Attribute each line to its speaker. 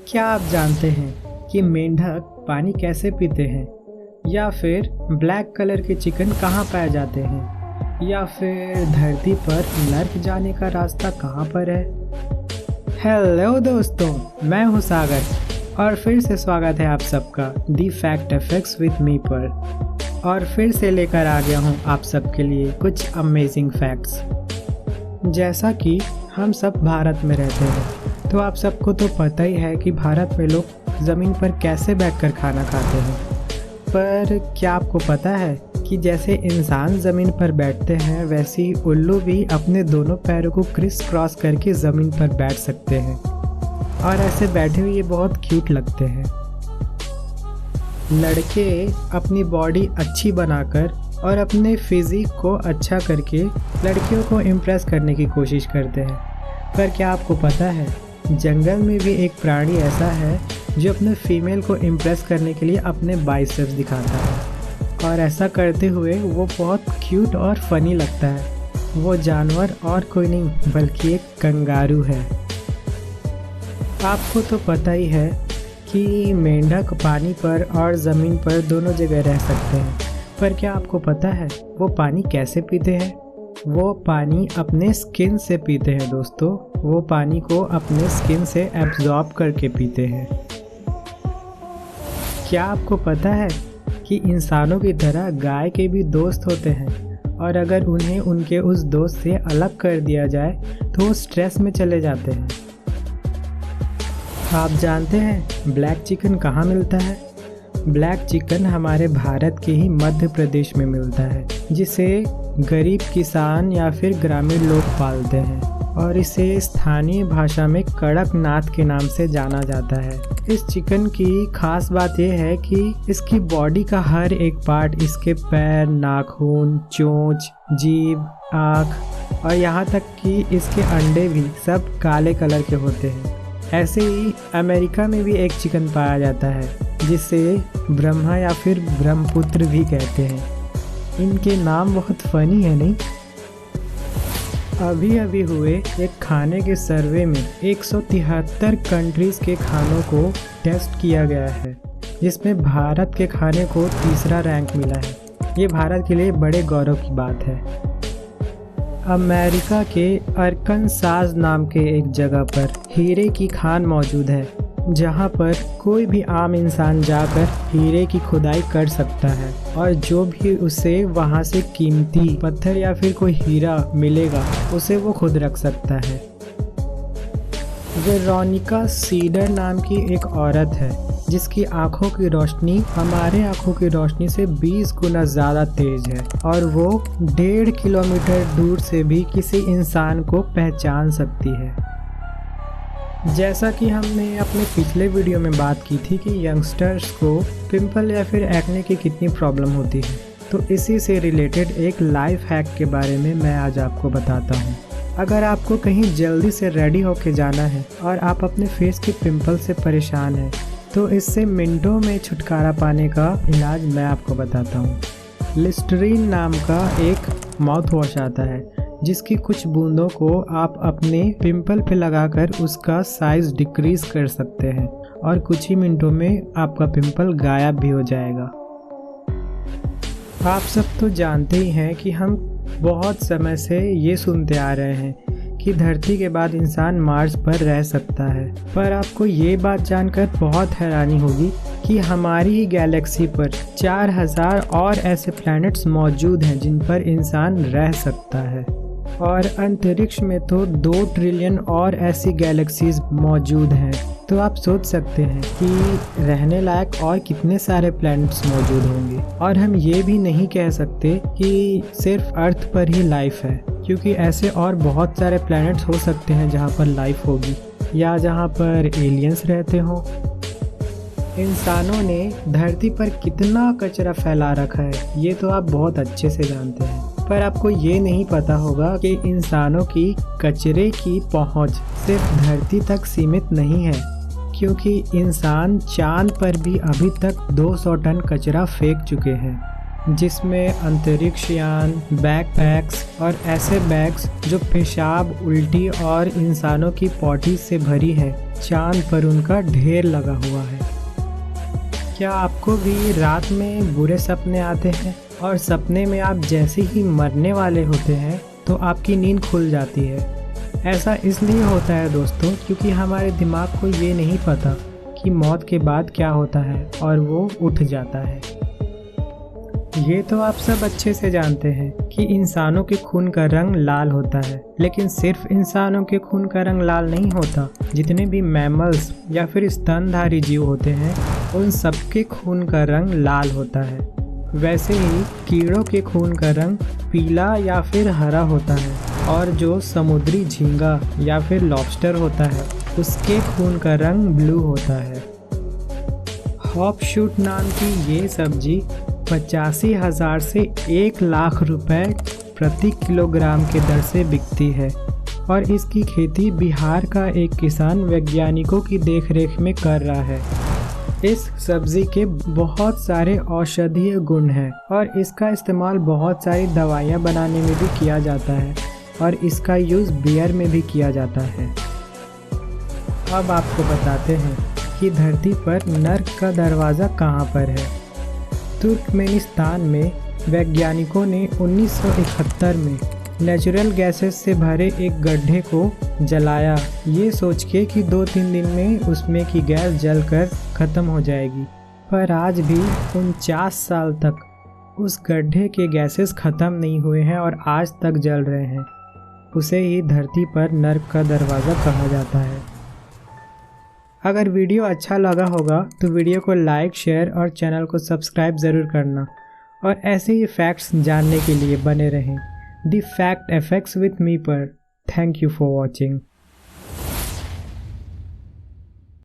Speaker 1: क्या आप जानते हैं कि मेंढक पानी कैसे पीते हैं? या फिर ब्लैक कलर के चिकन कहाँ पाए जाते हैं? या फिर धरती पर नर्क जाने का रास्ता कहाँ पर है? हेलो दोस्तों, मैं हूँ सागर और फिर से स्वागत है आप सबका the fact effects with me पर। और फिर से लेकर आ गया हूँ आप सबके लिए कुछ अमेजिंग फैक्ट्स। जैसा कि हम सब भारत में रहते हैं, तो आप सबको तो पता ही है कि भारत में लोग ज़मीन पर कैसे बैठकर खाना खाते हैं। पर क्या आपको पता है कि जैसे इंसान ज़मीन पर बैठते हैं, वैसे ही उल्लू भी अपने दोनों पैरों को क्रिस क्रॉस करके ज़मीन पर बैठ सकते हैं और ऐसे बैठे हुए ये बहुत क्यूट लगते हैं। लड़के अपनी बॉडी अच्छी बनाकर और अपने फिजिक को अच्छा करके लड़कियों को इम्प्रेस करने की कोशिश करते हैं। पर क्या आपको पता है, जंगल में भी एक प्राणी ऐसा है जो अपने फीमेल को इम्प्रेस करने के लिए अपने बाइसेप्स दिखाता है और ऐसा करते हुए वो बहुत क्यूट और फनी लगता है। वो जानवर और कोई नहीं बल्कि एक कंगारू है। आपको तो पता ही है कि मेंढक पानी पर और ज़मीन पर दोनों जगह रह सकते हैं। पर क्या आपको पता है वो पानी कैसे पीते हैं? वो पानी अपने स्किन से पीते हैं दोस्तों। वो पानी को अपने स्किन से एब्जॉर्ब करके पीते हैं। क्या आपको पता है कि इंसानों की तरह गाय के भी दोस्त होते हैं और अगर उन्हें उनके उस दोस्त से अलग कर दिया जाए तो वो स्ट्रेस में चले जाते हैं। आप जानते हैं ब्लैक चिकन कहाँ मिलता है? ब्लैक चिकन हमारे भारत के ही मध्य प्रदेश में मिलता है, जिसे गरीब किसान या फिर ग्रामीण लोग पालते हैं और इसे स्थानीय भाषा में कड़कनाथ के नाम से जाना जाता है। इस चिकन की खास बात यह है कि इसकी बॉडी का हर एक पार्ट, इसके पैर, नाखून, चोंच, जीभ, आँख और यहाँ तक कि इसके अंडे भी सब काले कलर के होते हैं। ऐसे ही अमेरिका में भी एक चिकन पाया जाता है जिसे ब्रह्मा या फिर ब्रह्मपुत्र भी कहते हैं। इनके नाम बहुत फनी है नहीं? अभी हुए एक खाने के सर्वे में 173 कंट्रीज़ के खानों को टेस्ट किया गया है, जिसमें भारत के खाने को तीसरा रैंक मिला है। ये भारत के लिए बड़े गौरव की बात है। अमेरिका के अरकनसास नाम के एक जगह पर हीरे की खान मौजूद है, जहां पर कोई भी आम इंसान जाकर हीरे की खुदाई कर सकता है और जो भी उसे वहां से कीमती पत्थर या फिर कोई हीरा मिलेगा उसे वो खुद रख सकता है। वेरोनिका सीडर नाम की एक औरत है जिसकी आंखों की रोशनी हमारे आंखों की रोशनी से 20 गुना ज़्यादा तेज है और वो 1.5 किलोमीटर दूर से भी किसी इंसान को पहचान सकती है। जैसा कि हमने अपने पिछले वीडियो में बात की थी कि यंगस्टर्स को पिंपल या फिर एक्ने की कितनी प्रॉब्लम होती है, तो इसी से रिलेटेड एक लाइफ हैक के बारे में मैं आज आपको बताता हूँ। अगर आपको कहीं जल्दी से रेडी होके जाना है और आप अपने फेस के पिंपल से परेशान हैं, तो इससे मिनटों में छुटकारा पाने का इलाज मैं आपको बताता हूँ। लिस्टरीन नाम का एक माउथ वॉश आता है जिसकी कुछ बूंदों को आप अपने पिंपल पे लगाकर उसका साइज़ डिक्रीज कर सकते हैं और कुछ ही मिनटों में आपका पिंपल गायब भी हो जाएगा। आप सब तो जानते ही हैं कि हम बहुत समय से ये सुनते आ रहे हैं कि धरती के बाद इंसान मार्स पर रह सकता है। पर आपको ये बात जानकर बहुत हैरानी होगी कि हमारी ही गैलेक्सी पर 4000 और ऐसे प्लैनेट्स मौजूद हैं जिन पर इंसान रह सकता है और अंतरिक्ष में तो 2 ट्रिलियन और ऐसी गैलेक्सीज मौजूद हैं। तो आप सोच सकते हैं कि रहने लायक और कितने सारे प्लैनेट्स मौजूद होंगे। और हम ये भी नहीं कह सकते कि सिर्फ अर्थ पर ही लाइफ है, क्योंकि ऐसे और बहुत सारे प्लैनेट्स हो सकते हैं जहाँ पर लाइफ होगी या जहाँ पर एलियंस रहते हों। इंसानों ने धरती पर कितना कचरा फैला रखा है ये तो आप बहुत अच्छे से जानते हैं, पर आपको ये नहीं पता होगा कि इंसानों की कचरे की पहुंच सिर्फ धरती तक सीमित नहीं है, क्योंकि इंसान चांद पर भी अभी तक 200 टन कचरा फेंक चुके हैं। जिसमें अंतरिक्ष यान, बैकपैक्स और ऐसे बैग्स जो पेशाब, उल्टी और इंसानों की पॉटी से भरी है, चांद पर उनका ढेर लगा हुआ है। क्या आपको भी रात में बुरे सपने आते हैं और सपने में आप जैसे ही मरने वाले होते हैं तो आपकी नींद खुल जाती है? ऐसा इसलिए होता है दोस्तों क्योंकि हमारे दिमाग को ये नहीं पता कि मौत के बाद क्या होता है और वो उठ जाता है। ये तो आप सब अच्छे से जानते हैं कि इंसानों के खून का रंग लाल होता है, लेकिन सिर्फ इंसानों के खून का रंग लाल नहीं होता। जितने भी मैमल्स या फिर स्तनधारी जीव होते हैं उन सबके खून का रंग लाल होता है। वैसे ही कीड़ों के खून का रंग पीला या फिर हरा होता है और जो समुद्री झींगा या फिर लॉबस्टर होता है उसके खून का रंग ब्लू होता है। हॉपशूट नाम की ये सब्जी 85,000 से 1 लाख रुपए प्रति किलोग्राम के दर से बिकती है और इसकी खेती बिहार का एक किसान वैज्ञानिकों की देखरेख में कर रहा है। इस सब्जी के बहुत सारे औषधीय गुण हैं और इसका इस्तेमाल बहुत सारी दवाइयाँ बनाने में भी किया जाता है और इसका यूज़ बियर में भी किया जाता है। अब आपको बताते हैं कि धरती पर नर्क का दरवाज़ा कहाँ पर है। तुर्कमेनिस्तान में वैज्ञानिकों ने 1971 में नेचुरल गैसेस से भरे एक गड्ढे को जलाया, ये सोच के कि 2-3 दिन में उसमें की गैस जलकर ख़त्म हो जाएगी। पर आज भी 49 साल तक उस गड्ढे के गैसेस ख़त्म नहीं हुए हैं और आज तक जल रहे हैं। उसे ही धरती पर नर्क का दरवाज़ा कहा जाता है। अगर वीडियो अच्छा लगा होगा तो वीडियो को लाइक, शेयर और चैनल को सब्सक्राइब ज़रूर करना और ऐसे ही फैक्ट्स जानने के लिए बने रहें the fact effects with me पर। Thank you for watching.